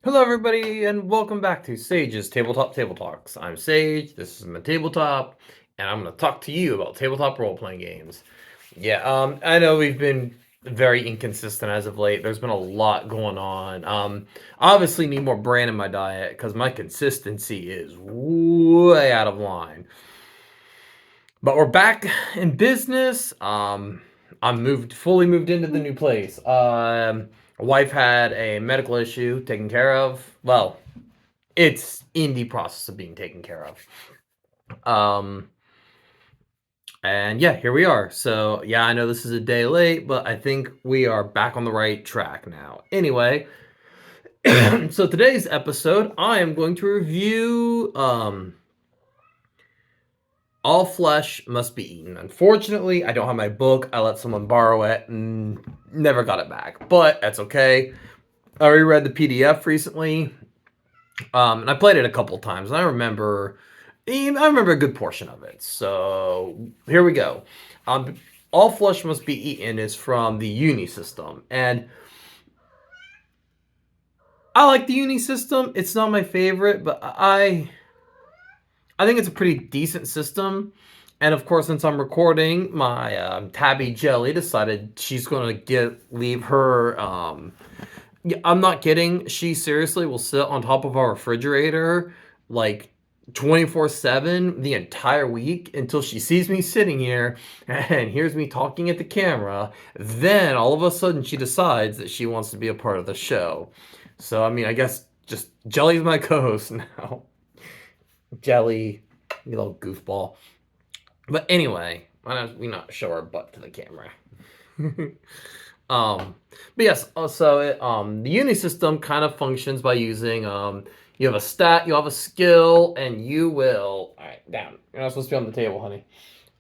Hello, everybody, and welcome back to Sage's Tabletop Table Talks. I'm Sage, this is my tabletop, and I'm going to talk to you about tabletop role-playing games. I know we've been very inconsistent as of late. There's been a lot going on. Obviously need more bran in my diet because my consistency is way out of line. But we're back in business. I'm fully moved into the new place. Wife had a medical issue taken care of. Well, it's in the process of being taken care of. And yeah, here we are. So yeah, I know this is a day late, but I think we are back on the right track now. Anyway, so today's episode, I am going to review All Flesh Must Be Eaten. Unfortunately, I don't have my book. I let someone borrow it and never got it back, but that's okay. I reread the PDF recently, and I played it a couple times, and I remember a good portion of it. So here we go. All Flesh Must Be Eaten is from the Unisystem, and I like the Unisystem. It's not my favorite, but I think it's a pretty decent system. And of course, since I'm recording, my Tabby Jelly decided she's going to leave her. I'm not kidding. She seriously will sit on top of our refrigerator like 24/7 the entire week until she sees me sitting here and hears me talking at the camera. Then all of a sudden she decides that she wants to be a part of the show. So, I mean, I guess just Jelly's my co-host now. Jelly, you little goofball. But anyway, why don't we not show our butt to the camera? But yes, also the Unisystem kind of functions by using you have a stat, you have a skill, and you will down. You're not supposed to be on the table, honey.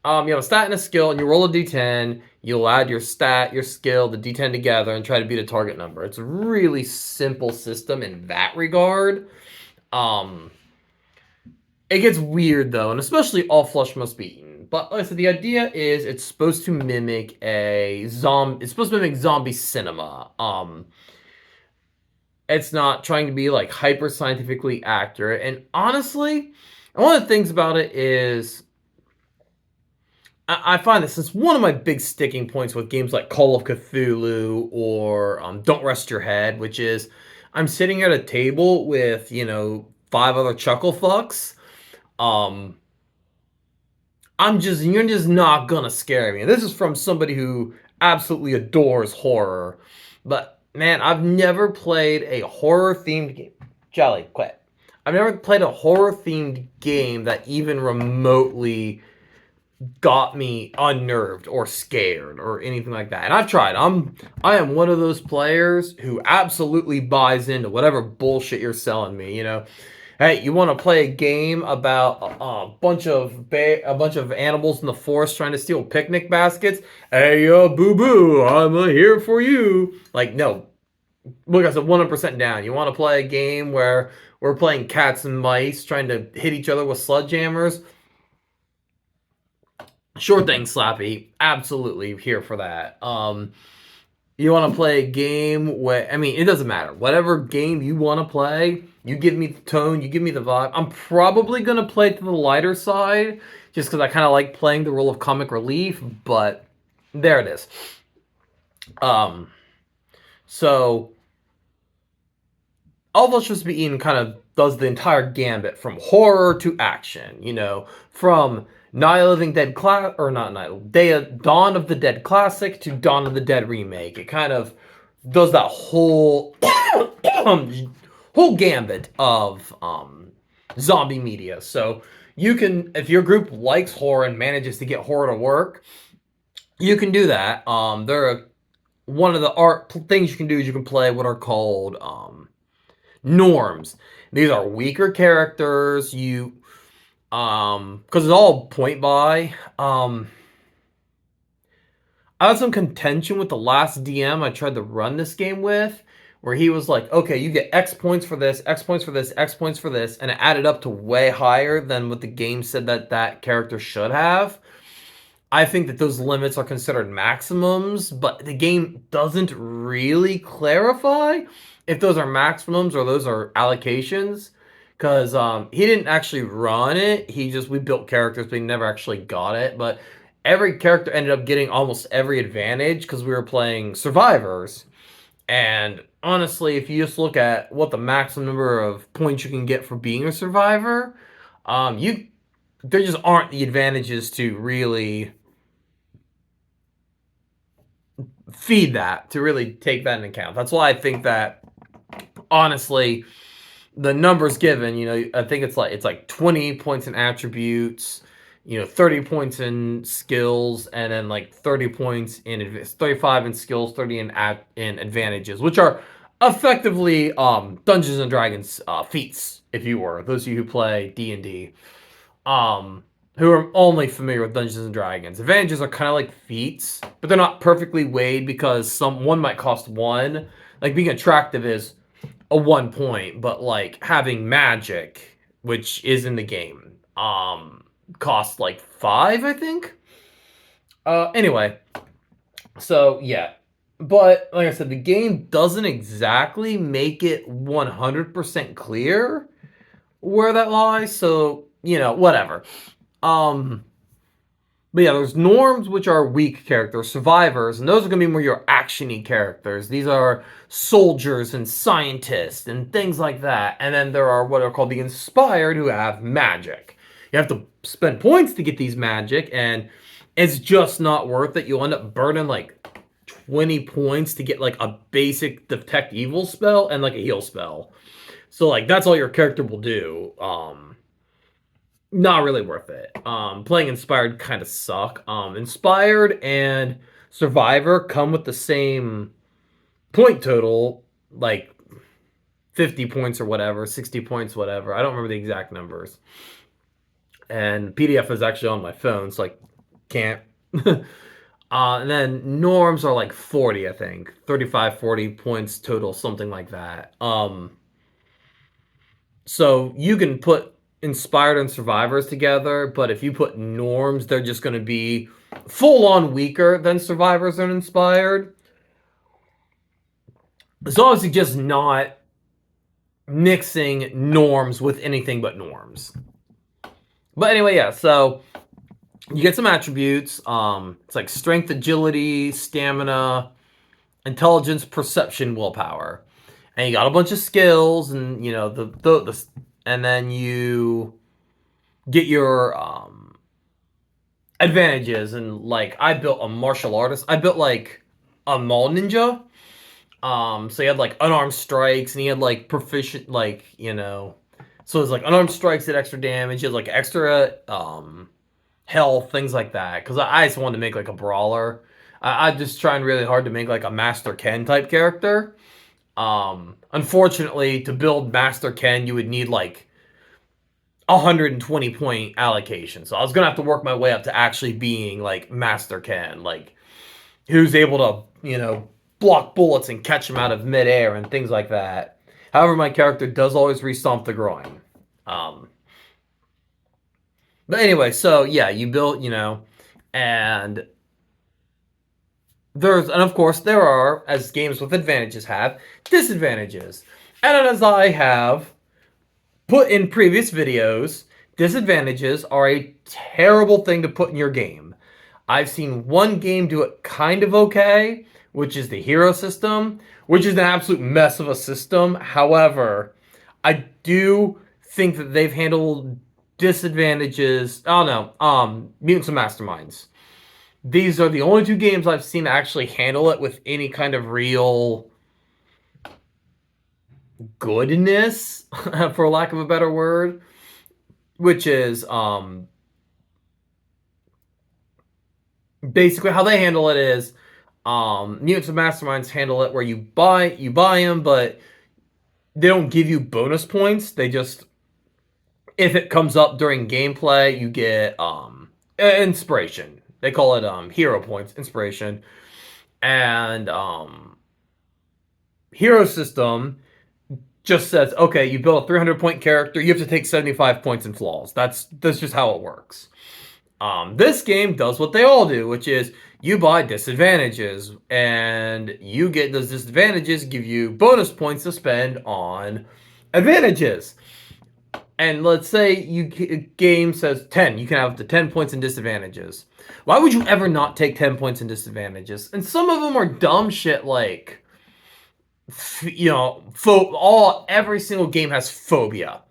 You have a stat and a skill, and you roll a d10. You'll add your stat, your skill, the d10 together, and try to beat a target number. It's a really simple system in that regard. It gets weird though, and especially All Flesh Must Be Eaten. But like I said, the idea is it's supposed to mimic zombie cinema. It's not trying to be like hyper scientifically accurate. And honestly, one of the things about it is I find this is one of my big sticking points with games like Call of Cthulhu or Don't Rest Your Head, which is I'm sitting at a table with, 5 other chuckle fucks. You're just not gonna scare me. This is from somebody who absolutely adores horror. But man, I've never played a horror themed game. Jelly, quit. I've never played a horror themed game that even remotely got me unnerved or scared or anything like that. And I've tried. I am one of those players who absolutely buys into whatever bullshit you're selling me, Hey, you want to play a game about a bunch of animals in the forest trying to steal picnic baskets? Hey, boo boo, I'm here for you. Like, no, look, I said 100% down. You want to play a game where we're playing cats and mice trying to hit each other with sledgehammers? Sure thing, Slappy. Absolutely here for that. You want to play a game where, it doesn't matter. Whatever game you want to play, you give me the tone, you give me the vibe. I'm probably going to play to the lighter side just because I kind of like playing the role of comic relief, but there it is. So All Flesh Must Be Eaten kind of does the entire gambit from horror to action, from Night of the Living Dead Dawn of the Dead classic to Dawn of the Dead remake. It kind of does that whole whole gambit of zombie media. So you can, if your group likes horror and manages to get horror to work, you can do that. One of the things you can do is you can play what are called norms. These are weaker characters. Because it's all point buy. I had some contention with the last DM I tried to run this game with, where he was like, okay, you get X points for this, X points for this, X points for this, and it added up to way higher than what the game said that character should have. I think that those limits are considered maximums, but the game doesn't really clarify if those are maximums or those are allocations. Because he didn't actually run it. We built characters, but he never actually got it. But every character ended up getting almost every advantage because we were playing survivors. And honestly, if you just look at what the maximum number of points you can get for being a survivor, you there just aren't the advantages to really feed that, to really take that into account. That's why I think that honestly, the numbers given, I think it's like 20 points in attributes, 30 points in skills, and then like 30 points in 35 in skills, 30 in advantages, which are effectively Dungeons and Dragons feats. If you were those of you who play D&D, um, who are only familiar with Dungeons and Dragons. Advantages are kind of like feats, but they're not perfectly weighed because one might cost one. Like being attractive is a 1 point, but like having magic, which is in the game, costs like 5, I think. Anyway, so yeah. But like I said, the game doesn't exactly make it 100% clear where that lies, so whatever. Um, but yeah, there's norms, which are weak characters, survivors, and those are going to be more your actiony characters. These are soldiers and scientists and things like that. And then there are what are called the inspired, who have magic. You have to spend points to get these magic, and it's just not worth it. You'll end up burning like 20 points to get like a basic detect evil spell and like a heal spell. So like that's all your character will do. Not really worth it. Playing Inspired kind of suck. Inspired and Survivor come with the same point total, like 50 points or whatever, 60 points, whatever. I don't remember the exact numbers. And PDF is actually on my phone, so I can't. And then norms are like 40, I think. 35, 40 points total, something like that. So you can put inspired and survivors together, but if you put norms, they're just going to be full on weaker than survivors and inspired. So obviously just not mixing norms with anything but norms. But anyway, yeah, so you get some attributes. It's like strength, agility, stamina, intelligence, perception, willpower. And you got a bunch of skills, and and then you get your advantages. And like I built a martial artist. I built like a mall ninja. So he had like unarmed strikes, and he had like proficient, like so it's like unarmed strikes did extra damage. He had like extra health, things like that. Because I just wanted to make like a brawler. I'm just trying really hard to make like a Master Ken type character. Unfortunately, to build Master Ken, you would need like 120 point allocation. So I was gonna have to work my way up to actually being like Master Ken, like who's able to, block bullets and catch them out of midair and things like that. However, my character does always restomp the groin. But anyway, so yeah, you built, and and of course there are, as games with advantages have, disadvantages. And as I have put in previous videos, disadvantages are a terrible thing to put in your game. I've seen one game do it kind of okay, which is the hero system, which is an absolute mess of a system. However, I do think that they've handled disadvantages. Oh no, Mutants and Masterminds. These are the only two games I've seen actually handle it with any kind of real goodness, for lack of a better word, which is basically how they handle it is Mutants and Masterminds handle it where you buy them, but they don't give you bonus points. They just, if it comes up during gameplay, you get inspiration. They call it hero points, inspiration. And hero system just says, okay, you build a 300 point character, you have to take 75 points in flaws. That's just how it works. This game does what they all do, which is you buy disadvantages, and you get those disadvantages give you bonus points to spend on advantages. And let's say game says 10, you can have up to 10 points in disadvantages. Why would you ever not take 10 points in disadvantages? And some of them are dumb shit like, every single game has phobia.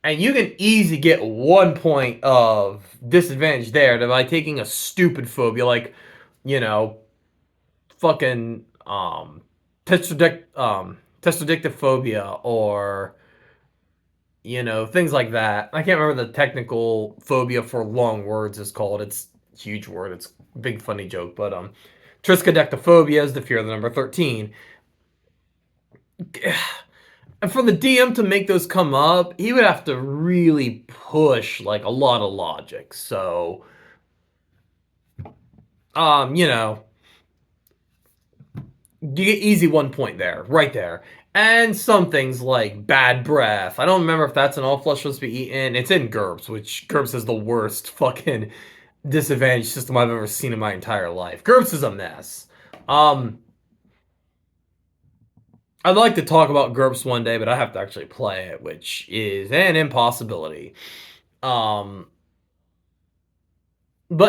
And you can easily get 1 point of disadvantage there by taking a stupid phobia like, you know, fucking testodyctophobia or things like that. I can't remember the technical phobia for long words is called. It's a huge word. It's a big funny joke, but triskaidekaphobia is the fear of the number 13. And for the DM to make those come up, he would have to really push like a lot of logic. So, you get easy 1 point there, right there. And some things like bad breath. I don't remember if that's an all flesh supposed to be eaten. It's in GURPS, which GURPS is the worst fucking disadvantage system I've ever seen in my entire life. GURPS is a mess. I'd like to talk about GURPS one day, but I have to actually play it, which is an impossibility. But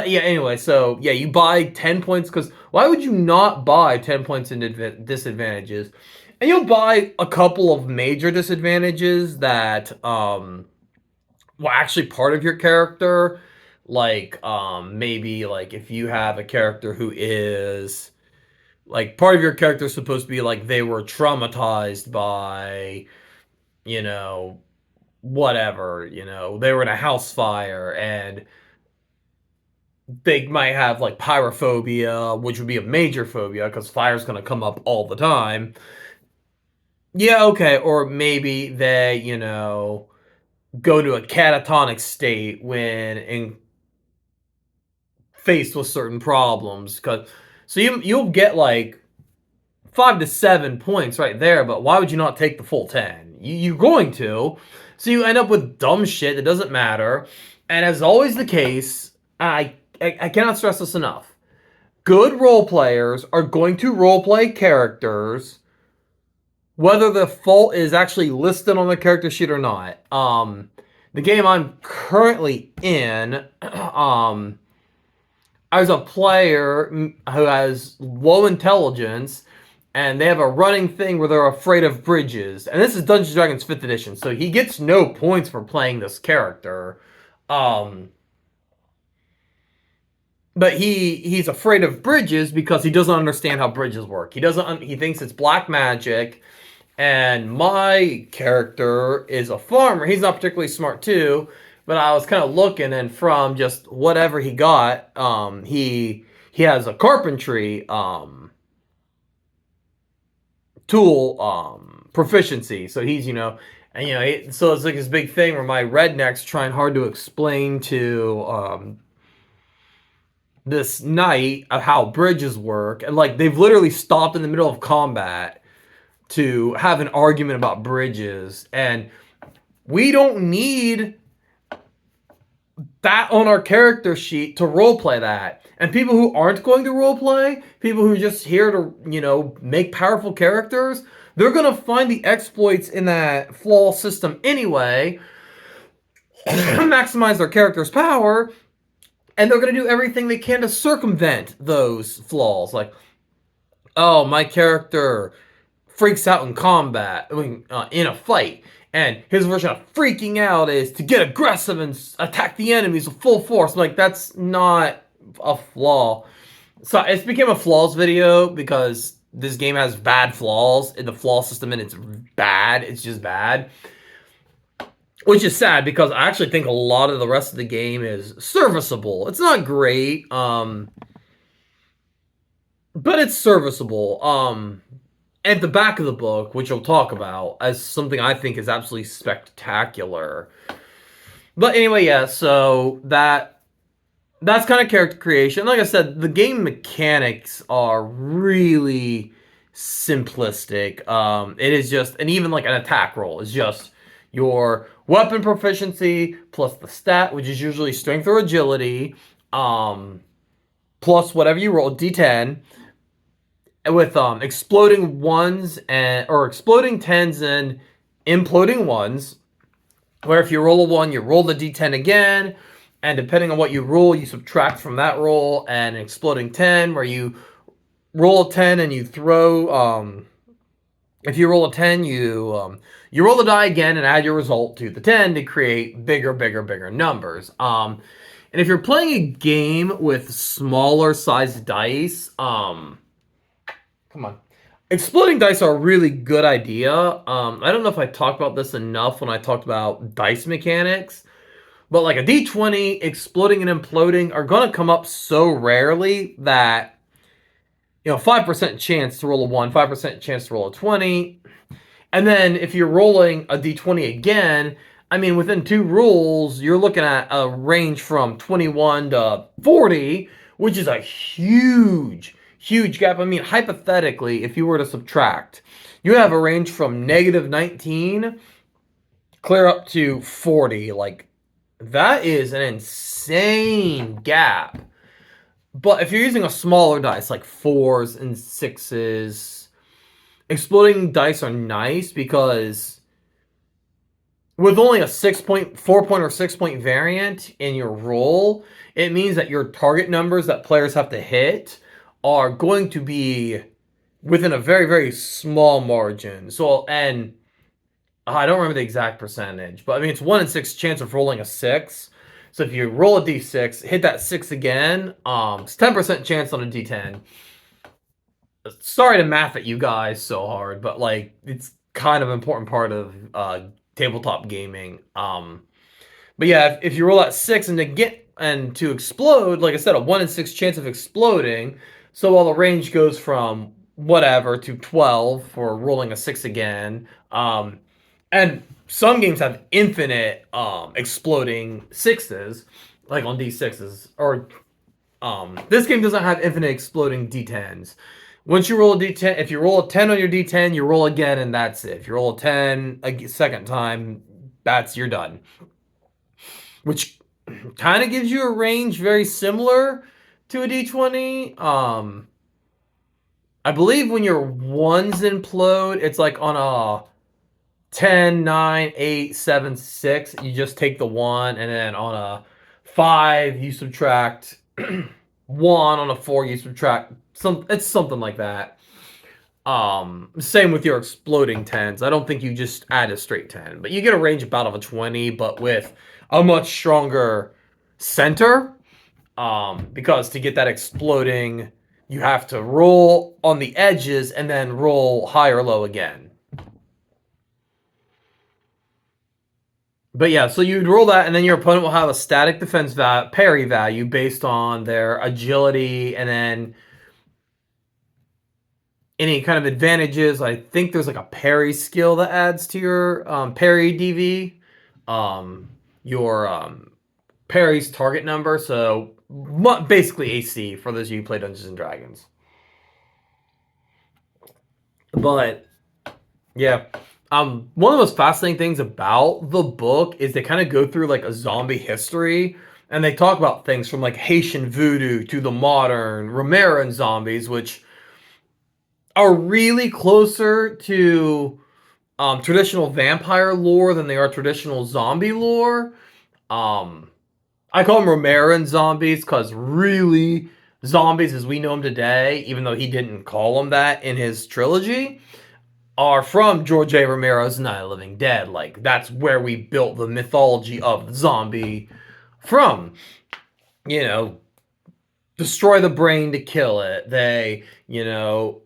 yeah, anyway, so yeah, you buy 10 points because why would you not buy 10 points in disadvantages? And you'll buy a couple of major disadvantages that actually part of your character. Like maybe like if you have a character who is like part of your character is supposed to be like they were traumatized by, whatever, they were in a house fire and they might have like pyrophobia, which would be a major phobia because fire's going to come up all the time. Yeah, okay. Or maybe they, go to a catatonic state when faced with certain problems. So you'll get like 5 to 7 points right there, but why would you not take the full 10? You're going to. So you end up with dumb shit that doesn't matter. And as always the case, I cannot stress this enough. Good role players are going to roleplay characters whether the fault is actually listed on the character sheet or not. The game I'm currently in, I was a player who has low intelligence, and they have a running thing where they're afraid of bridges. And this is Dungeons & Dragons 5th edition, so he gets no points for playing this character. But he's afraid of bridges because he doesn't understand how bridges work. He thinks it's black magic. And my character is a farmer. He's not particularly smart too, but I was kind of looking, and from just whatever he got, he has a carpentry tool proficiency. So he's so it's like this big thing where my redneck's trying hard to explain to this knight of how bridges work, and like they've literally stopped in the middle of combat to have an argument about bridges, and we don't need that on our character sheet to roleplay that. And people who aren't going to roleplay, people who are just here to, make powerful characters, they're going to find the exploits in that flaw system anyway, maximize their character's power, and they're going to do everything they can to circumvent those flaws. Like, oh, my character freaks out in combat, in a fight, and his version of freaking out is to get aggressive and attack the enemies with full force. I'm like, that's not a flaw. So it's became a flaws video because this game has bad flaws in the flaw system, and it's bad. It's just bad. Which is sad because I actually think a lot of the rest of the game is serviceable. It's not great, but it's serviceable. At the back of the book, which we'll talk about, as something I think is absolutely spectacular. But anyway, yeah, so that's kind of character creation. Like I said, the game mechanics are really simplistic. It is just, and even like an attack roll is just your weapon proficiency plus the stat, which is usually strength or agility, plus whatever you roll, D10, with exploding ones or exploding tens and imploding ones. Where if you roll a 1, you roll the D10 again, and depending on what you roll, you subtract from that roll. And an exploding 10, where you roll a 10 and you throw. If you roll a 10, you roll the die again and add your result to the 10 to create bigger numbers. And if you're playing a game with smaller sized dice, come on. Exploding dice are a really good idea. I don't know if I talked about this enough when I talked about dice mechanics, but like a d20 exploding and imploding are going to come up so rarely that, 5% chance to roll a 1, 5% chance to roll a 20. And then if you're rolling a d20 again, I mean, within 2 rules, you're looking at a range from 21 to 40, which is a huge gap. I mean, hypothetically, if you were to subtract, you have a range from negative 19 clear up to 40. Like, that is an insane gap. But if you're using a smaller dice, like 4s and 6s, exploding dice are nice because with only a 4 point or 6 point variant in your roll, it means that your target numbers that players have to hit are going to be within a very small margin. So, and I don't remember the exact percentage, but I mean, it's 1 in 6 chance of rolling a 6. So if you roll a d6, hit that 6 again, it's 10% chance on a d10. Sorry to math at you guys so hard, but like, it's kind of an important part of tabletop gaming. But yeah, if you roll that 6 and to explode, like I said, a 1 in 6 chance of exploding. So while the range goes from whatever to 12 for rolling a 6 again, and some games have infinite exploding 6s, like on d6s, or this game doesn't have infinite exploding d10s. Once you roll a d10, if you roll a 10 on your d10, you roll again, and that's it. If you roll a 10 a second time, you're done. Which kind of gives you a range very similar to a d20. I believe when your 1s implode, it's like on a 10, 9, 8, 7, 6, you just take the 1, and then on a 5, you subtract 1, on a 4, you subtract it's something like that. Same with your exploding 10s. I don't think you just add a straight 10, but you get a range about of a 20, but with a much stronger center. Because to get that exploding, you have to roll on the edges and then roll high or low again. But yeah, so you'd roll that, and then your opponent will have a static defense parry value based on their agility, and then any kind of advantages. I think there's like a parry skill that adds to your parry DV, your parry's target number. So basically AC for those of you who play Dungeons and Dragons. But yeah, one of the most fascinating things about the book is they kind of go through like a zombie history, and they talk about things from like Haitian voodoo to the modern Romeran zombies, which are really closer to traditional vampire lore than they are traditional zombie lore. I call them Romeran zombies because really zombies as we know them today, even though he didn't call them that in his trilogy, are from George A. Romero's Night of the Living Dead. Like, that's where we built the mythology of the zombie from. Destroy the brain to kill it. They,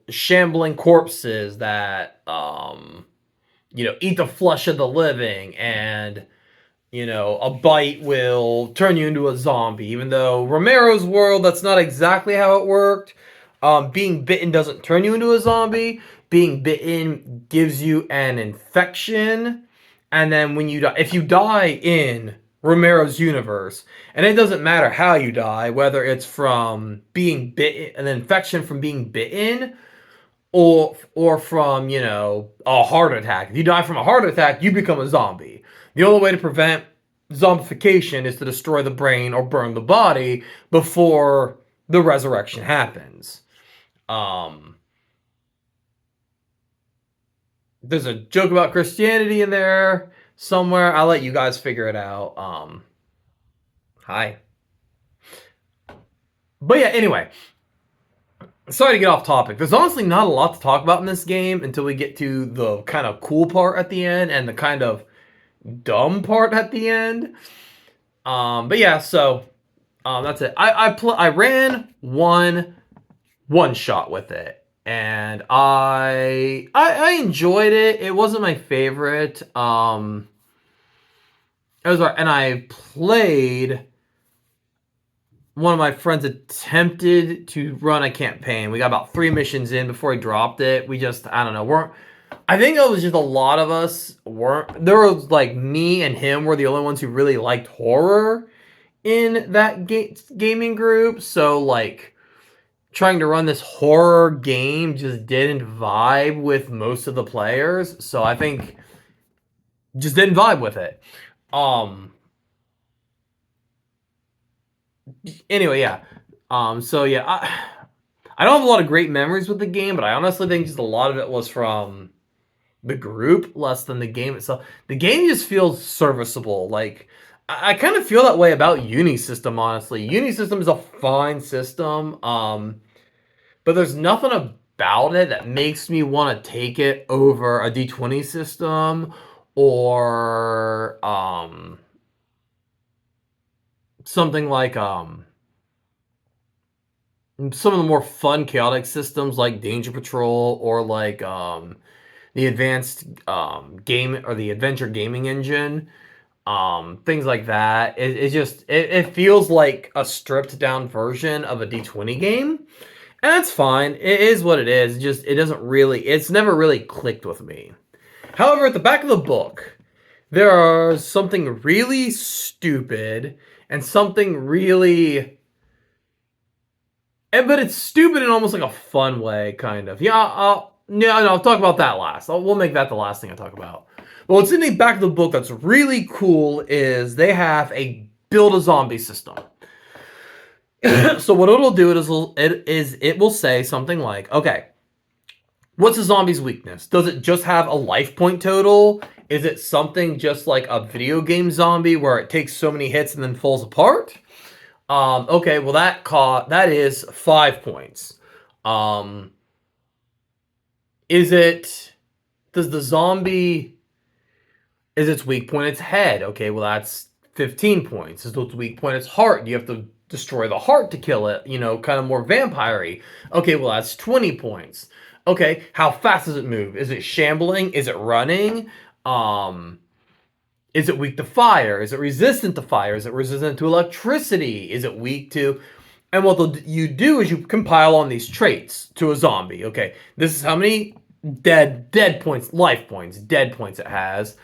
shambling corpses that, eat the flesh of the living, and, a bite will turn you into a zombie. Even though Romero's world, that's not exactly how it worked. Being bitten doesn't turn you into a zombie. Being bitten gives you an infection, and then when you die, if you die in Romero's universe, and it doesn't matter how you die, whether it's from being bitten, an infection from being bitten, or from, a heart attack. If you die from a heart attack, you become a zombie. The only way to prevent zombification is to destroy the brain or burn the body before the resurrection happens. There's a joke about Christianity in there somewhere. I'll let you guys figure it out. Hi. But yeah, anyway. Sorry to get off topic. There's honestly not a lot to talk about in this game until we get to the kind of cool part at the end and the kind of dumb part at the end. But yeah, so that's it. I ran one shot with it, and I enjoyed it. It wasn't my favorite. It was right, and I played. One of my friends attempted to run a campaign. We got about 3 missions in before he dropped it. We just, I don't know, I think it was just a lot of us weren't. There was like me and him were the only ones who really liked horror in that gaming group. So like trying to run this horror game just didn't vibe with most of the players. So I think just didn't vibe with it. Anyway, yeah. So yeah, I don't have a lot of great memories with the game, but I honestly think just a lot of it was from the group less than the game itself. The game just feels serviceable. Like I kind of feel that way about Unisystem, honestly. Unisystem is a fine system, but there's nothing about it that makes me want to take it over a D20 system or something like some of the more fun chaotic systems like Danger Patrol or like the advanced game or the adventure gaming engine, things like that. It feels like a stripped down version of a D20 game, and that's fine. It is what it is. It's never really clicked with me. However, at the back of the book, there's something really stupid and something really. But it's stupid in almost like a fun way, kind of. Yeah, I'll talk about that last. We'll make that the last thing I talk about. But what's in the back of the book that's really cool is they have a build a zombie system. So what it'll do is it will say something like, okay, what's a zombie's weakness? Does it just have a life point total? Is it something just like a video game zombie where it takes so many hits and then falls apart? Okay, well that is 5 points. Does the zombie, is its weak point its head? Okay, well that's 15 points. Is its weak point its heart? You have to destroy the heart to kill it, kind of more vampire-y. Okay, well that's 20 points. Okay, how fast does it move? Is it shambling? Is it running? Is it weak to fire? Is it resistant to fire? Is it resistant to electricity? Is it weak to... And what you do is you compile on these traits to a zombie. Okay, this is how many dead points, life points, dead points it has.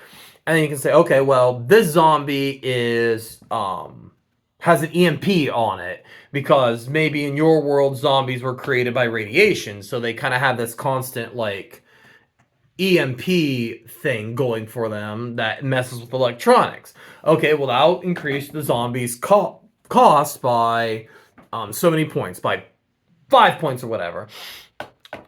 And then you can say, okay, well, this zombie has an EMP on it because maybe in your world zombies were created by radiation, so they kind of have this constant like EMP thing going for them that messes with electronics. Okay, well that'll increase the zombies' cost by so many points, by 5 points or whatever.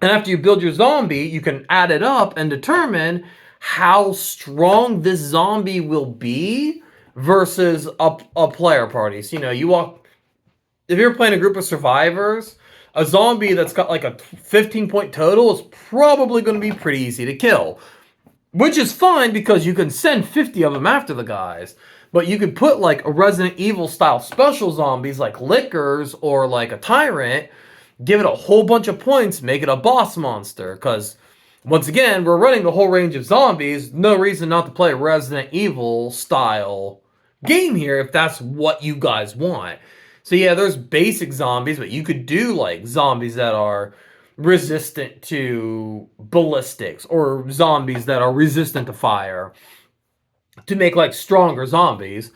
And after you build your zombie, you can add it up and determine how strong this zombie will be versus a player party. So, if you're playing a group of survivors, a zombie that's got like a 15-point total is probably going to be pretty easy to kill. Which is fine because you can send 50 of them after the guys. But you could put like a Resident Evil style special zombies like Lickers or like a Tyrant, give it a whole bunch of points, make it a boss monster. Because once again, we're running the whole range of zombies. No reason not to play a Resident Evil style game here if that's what you guys want. So yeah, there's basic zombies, but you could do like zombies that are resistant to ballistics or zombies that are resistant to fire to make like stronger zombies.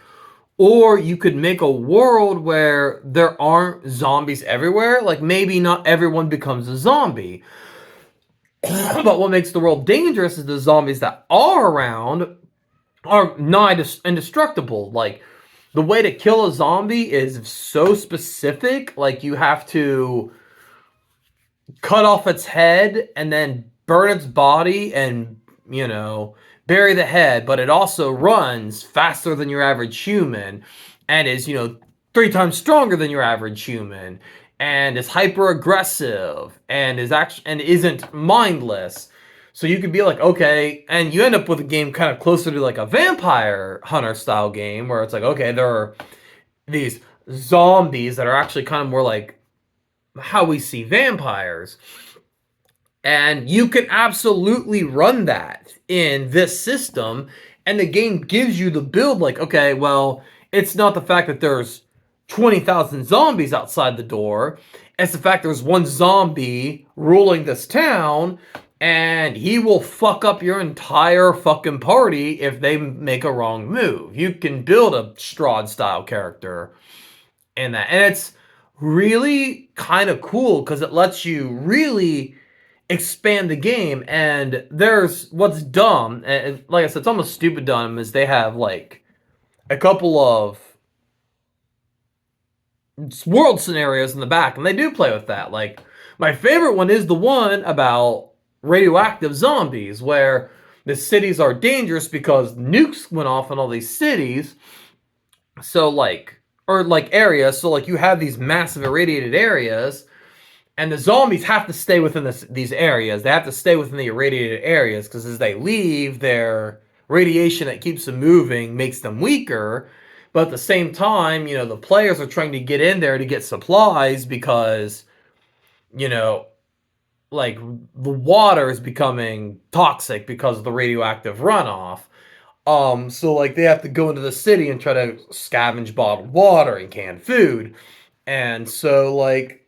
Or you could make a world where there aren't zombies everywhere. Like maybe not everyone becomes a zombie. But what makes the world dangerous is the zombies that are around are nigh indestructible. Like the way to kill a zombie is so specific. Like you have to cut off its head and then burn its body and, you know, bury the head, but it also runs faster than your average human and is, you know, 3 times stronger than your average human and is hyper aggressive and is actually and isn't mindless. So you could be like, okay, and you end up with a game kind of closer to like a vampire hunter style game where it's like, okay, there are these zombies that are actually kind of more like how we see vampires. And you can absolutely run that in this system. And the game gives you the build like, okay, well, it's not the fact that there's 20,000 zombies outside the door. It's the fact there's one zombie ruling this town, and he will fuck up your entire fucking party if they make a wrong move. You can build a Strahd style character in that. And it's really kind of cool because it lets you really expand the game. And there's what's dumb, and like I said, it's almost stupid dumb, is they have like a couple of world scenarios in the back, and they do play with that. Like my favorite one is the one about radioactive zombies, where the cities are dangerous because nukes went off in all these cities. So like, or like areas. So like you have these massive irradiated areas, and the zombies have to stay within these areas. They have to stay within the irradiated areas because as they leave, their radiation that keeps them moving makes them weaker. But at the same time, you know, the players are trying to get in there to get supplies because, you know, like the water is becoming toxic because of the radioactive runoff. So like they have to go into the city and try to scavenge bottled water and canned food. And so like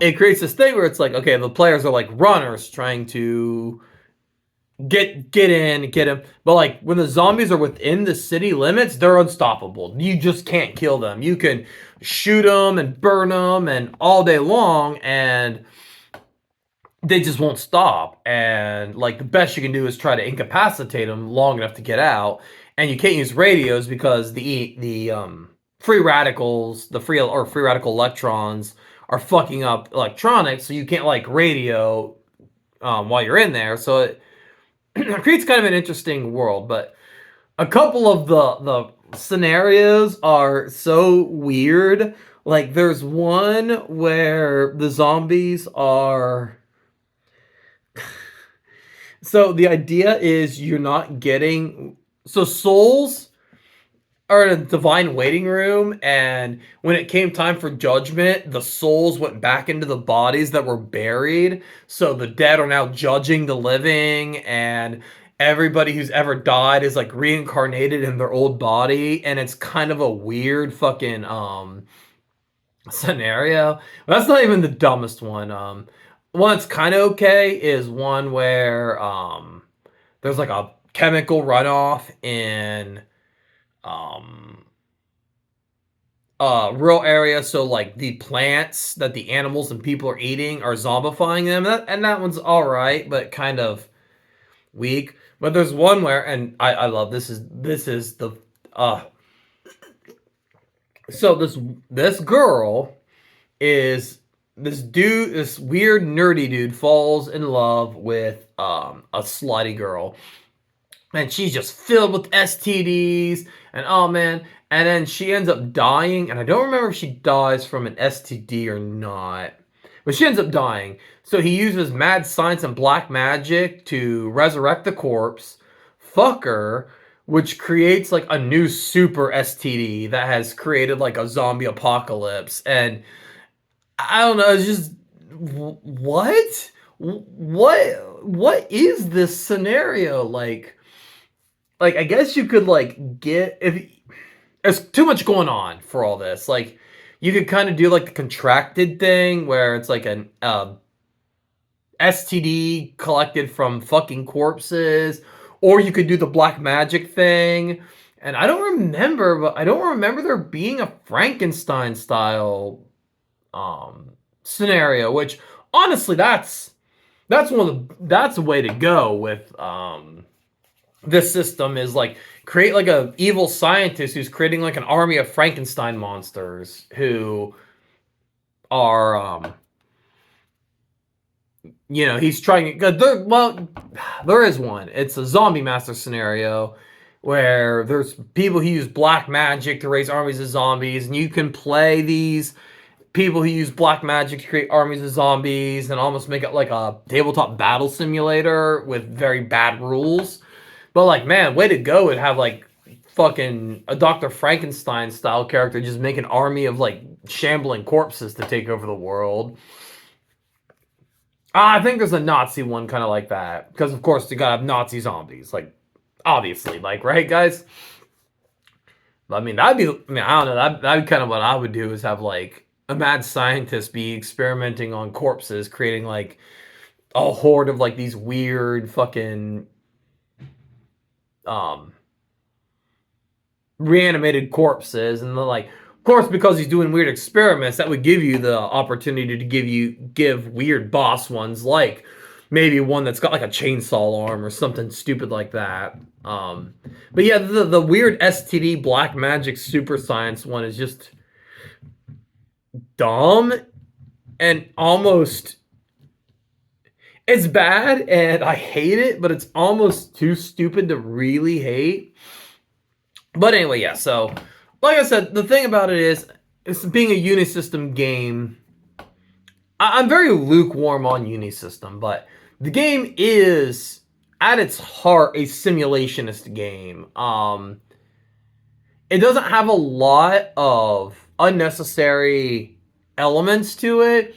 it creates this thing where it's like, okay, the players are like runners trying to get in, get him. But like when the zombies are within the city limits, they're unstoppable. You just can't kill them. You can shoot them and burn them and all day long, and they just won't stop. And like the best you can do is try to incapacitate them long enough to get out. And you can't use radios because the free radicals, the free radical electrons are fucking up electronics, so you can't like radio while you're in there. So it creates kind of an interesting world. But a couple of the scenarios are so weird. Like there's one where the zombies are, so the idea is you're not getting, so souls are in a divine waiting room, and when it came time for judgment, the souls went back into the bodies that were buried. So the dead are now judging the living, and everybody who's ever died is like reincarnated in their old body, and it's kind of a weird fucking scenario. That's not even the dumbest one. One that's kind of okay is one where there's like a chemical runoff in um rural area, so like the plants that the animals and people are eating are zombifying them, and that one's all right but kind of weak. But there's one where, and I love this is the uh so this girl is, this weird nerdy dude falls in love with a slutty girl, and she's just filled with STDs, and oh man, and then she ends up dying, and I don't remember if she dies from an STD or not, but she ends up dying. So he uses mad science and black magic to resurrect the corpse, fuck her, which creates like a new super STD that has created like a zombie apocalypse. And I don't know, it's just what is this scenario like I guess you could like get, if there's too much going on for all this, like you could kind of do like the contracted thing where it's like an STD collected from fucking corpses, or you could do the black magic thing. And I don't remember, but I don't remember there being a Frankenstein style scenario, which honestly that's a way to go with this system is like create like a evil scientist who's creating like an army of Frankenstein monsters who are he's trying there is one. It's a zombie master scenario where there's people who use black magic to raise armies of zombies, and you can play these people who use black magic to create armies of zombies and almost make it like a tabletop battle simulator with very bad rules. But like, man, way to go and have like fucking a Dr. Frankenstein style character just make an army of like shambling corpses to take over the world. I think there's a Nazi one kind of like that because of course you gotta have Nazi zombies, like obviously, like right, guys. But I mean, that'd be. I mean, I don't know. That'd be kind of what I would do is have like a mad scientist be experimenting on corpses, creating like a horde of like these weird fucking um reanimated corpses, and they're like, of course, because he's doing weird experiments, that would give you the opportunity to give weird boss ones, like maybe one that's got like a chainsaw arm or something stupid like that. But yeah, the weird STD black magic super science one is just dumb and almost it's bad and I hate it, but it's almost too stupid to really hate. But anyway, yeah, so like I said, the thing about it is it's being a Unisystem game. I'm very lukewarm on Unisystem, but the game is at its heart a simulationist game. It doesn't have a lot of unnecessary elements to it.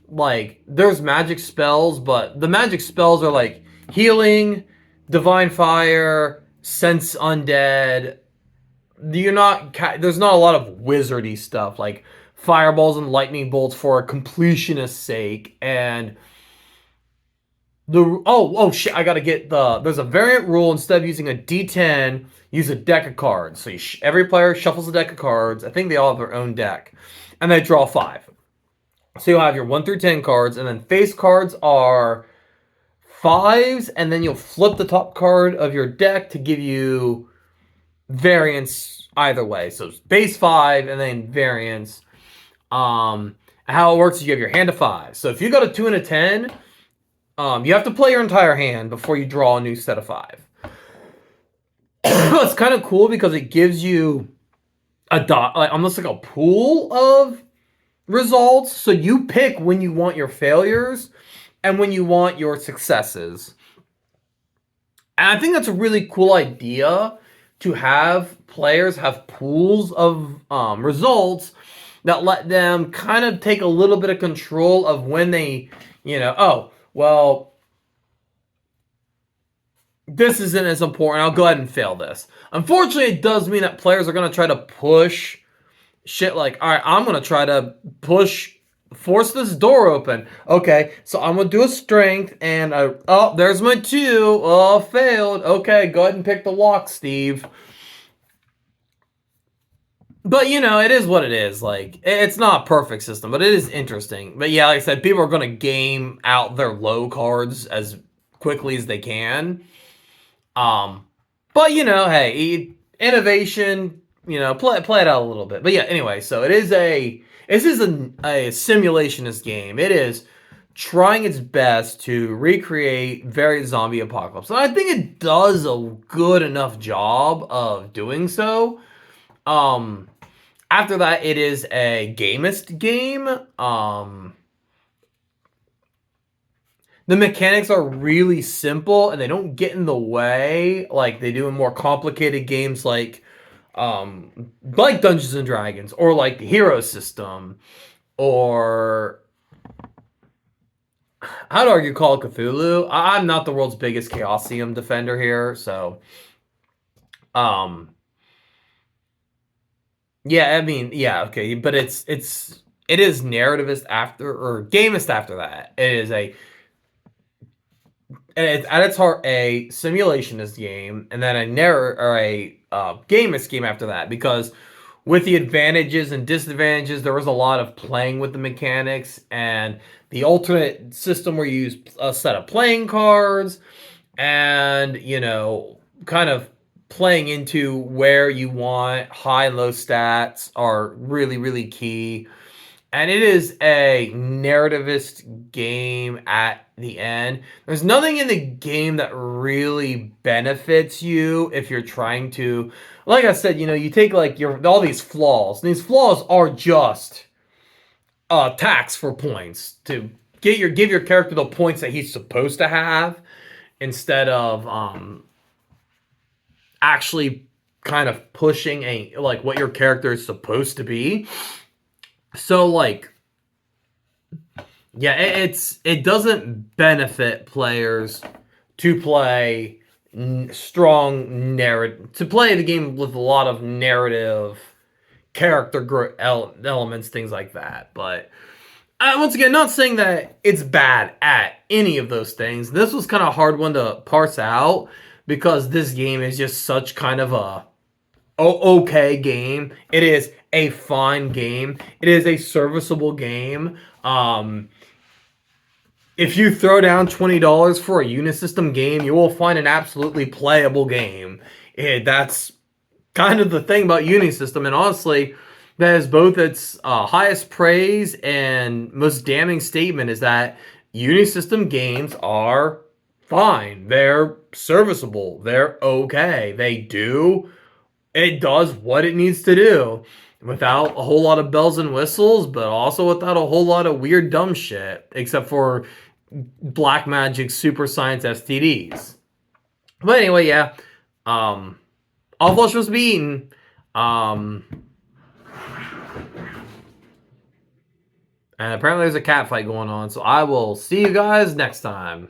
Like there's magic spells, but the magic spells are like healing, divine fire, sense undead. There's not a lot of wizardy stuff like fireballs and lightning bolts for a completionist's sake. And shit, I gotta get there's a variant rule. Instead of using a D10, use a deck of cards. So every player shuffles a deck of cards. I think they all have their own deck, and they draw 5. So you'll have your 1 through 10 cards, and then face cards are 5s, and then you'll flip the top card of your deck to give you variants either way. So base 5 and then variants. How it works is you have your hand of 5. So if you got a 2 and a 10, you have to play your entire hand before you draw a new set of 5. It's kind of cool because it gives you almost like a pool of results. So you pick when you want your failures and when you want your successes. And I think that's a really cool idea to have players have pools of results that let them kind of take a little bit of control of when they, this isn't as important. I'll go ahead and fail this. Unfortunately, it does mean that players are going to try to push shit like, all right, I'm going to try to force this door open. Okay, so I'm going to do a strength, and there's my 2. Oh, failed. Okay, go ahead and pick the lock, Steve. But, it is what it is. Like, it's not a perfect system, but it is interesting. But yeah, like I said, people are going to game out their low cards as quickly as they can. But, hey, innovation, play it out a little bit. But yeah, anyway, so this is a simulationist game. It is trying its best to recreate various zombie apocalypse. And I think it does a good enough job of doing so. After that, it is a gamist game. The mechanics are really simple and they don't get in the way like they do in more complicated games like Dungeons and Dragons or like the Hero System or I'd argue Call of Cthulhu. I'm not the world's biggest Chaosium defender here, so yeah, I mean, yeah, okay, but it is narrativist after or gamist after that. It's at its heart a simulationist game, and then a gamist game after that. Because with the advantages and disadvantages, there was a lot of playing with the mechanics, and the alternate system where you use a set of playing cards, and kind of playing into where you want high and low stats are really, really key. And it is a narrativist game at the end. There's nothing in the game that really benefits you if you're trying to, like I said, you take like your all these flaws. And these flaws are just tax for points to give your character the points that he's supposed to have instead of actually kind of pushing a like what your character is supposed to be. So like yeah, it doesn't benefit players to play strong narrative to play the game with a lot of narrative character elements, things like that. But once again, not saying that it's bad at any of those things. This was kind of a hard one to parse out because this game is just such kind of a okay game. It is a fine game. It is a serviceable game. If you throw down $20 for a Unisystem game, you will find an absolutely playable game. That's kind of the thing about Unisystem, and honestly, that is both its highest praise and most damning statement is that Unisystem games are fine. They're serviceable. They're okay. It does what it needs to do without a whole lot of bells and whistles, but also without a whole lot of weird dumb shit, except for black magic super science STDs. But anyway, yeah. All flesh must be eaten. And apparently there's a cat fight going on, so I will see you guys next time.